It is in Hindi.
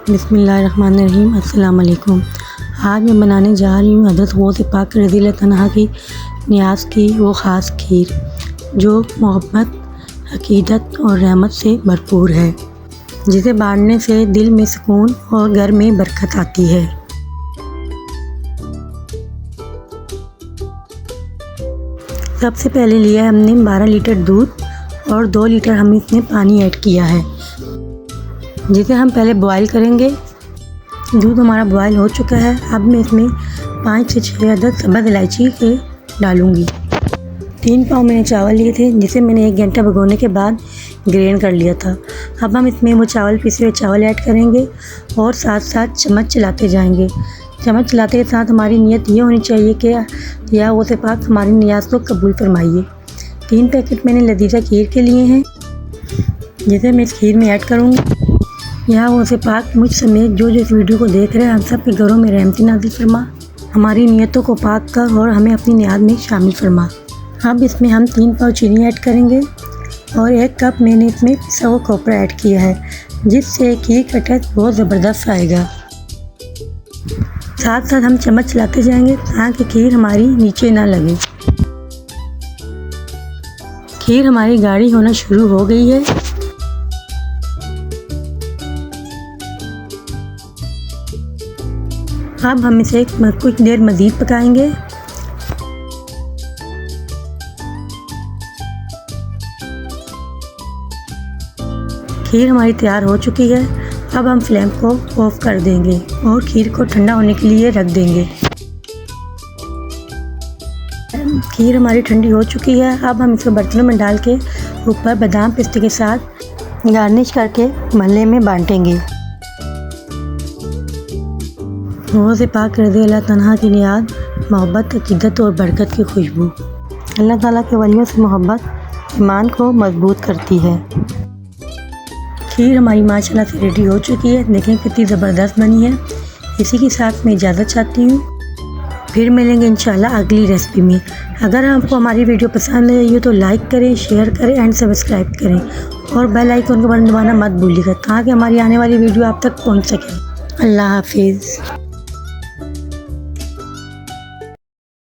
बिस्मिल्लाहिर्रहमानिर्रहीम। अस्सलाम वालेकुम। आज मैं बनाने जा रही हूँ हज़रत गौस पाक रज़ियल्लाहु तआला की नियाज़ की वो ख़ास खीर जो मोहब्बत, अक़ीदत और रहमत से भरपूर है, जिसे बाँटने से दिल में सुकून और घर में बरकत आती है। सबसे पहले लिया हमने 12 लीटर दूध और 2 लीटर हमने इसमें पानी ऐड किया है, जिसे हम पहले बॉईल करेंगे। दूध हमारा बॉईल हो चुका है। अब मैं इसमें 5 से 6 अदद सब्ज़ इलायची के डालूँगी। 3 पाव मैंने चावल लिए थे, जिसे मैंने 1 घंटा भिगोने के बाद ग्रेन कर लिया था। अब हम इसमें वो पिसे हुए चावल ऐड करेंगे और साथ साथ चम्मच चलाते जाएंगे। चम्मच चलाते के साथ हमारी नीयत ये होनी चाहिए कि या गौस पाक हमारी नियाज़ को कबूल फरमाइए। 3 पैकेट मैंने लजीज़ा खीर के लिए हैं, जिसे मैं इस खीर में ऐड करूँगी। यहाँ गौस पाक मुझ समेत जो इस वीडियो को देख रहे हैं, हम सब के घरों में रहमत नाज़िल फरमा, हमारी नीयतों को पाक कर और हमें अपनी नियाज़ में शामिल फरमा। अब इसमें हम 3 पाव चीनी ऐड करेंगे और 1 कप मैंने इसमें पिसा हुआ खोपरा ऐड किया है, जिससे खीर का टेस्ट बहुत ज़बरदस्त आएगा। साथ साथ हम चम्मच चलाते जाएंगे ताकि खीर हमारी नीचे ना लगे। खीर हमारी गाढ़ी होना शुरू हो गई है। अब हम इसे कुछ देर मज़ीद पकाएंगे। खीर हमारी तैयार हो चुकी है। अब हम फ्लेम को ऑफ कर देंगे और खीर को ठंडा होने के लिए रख देंगे। खीर हमारी ठंडी हो चुकी है। अब हम इसको बर्तनों में डाल के ऊपर बादाम पिस्ते के साथ गार्निश करके महल्ले में बांटेंगे। गौस पाक रज़ियल्लाहु तआला की नियाज़, मोहब्बत, अक़ीदत और बरकत की खुशबू। अल्लाह ताला के वलियों से मोहब्बत ईमान को मजबूत करती है। खीर हमारी माशाल्लाह से रेडी हो चुकी है। देखें कितनी ज़बरदस्त बनी है। इसी के साथ मैं इजाज़त चाहती हूँ। फिर मिलेंगे इंशाल्लाह अगली रेसिपी में। अगर आपको हमारी वीडियो पसंद आई हो तो लाइक करें, शेयर करें एंड सब्सक्राइब करें और बेल आइकन को बटन दबाना मत भूलिएगा ताकि हमारी आने वाली वीडियो आप तक पहुँच सके। अल्लाह हाफिज़।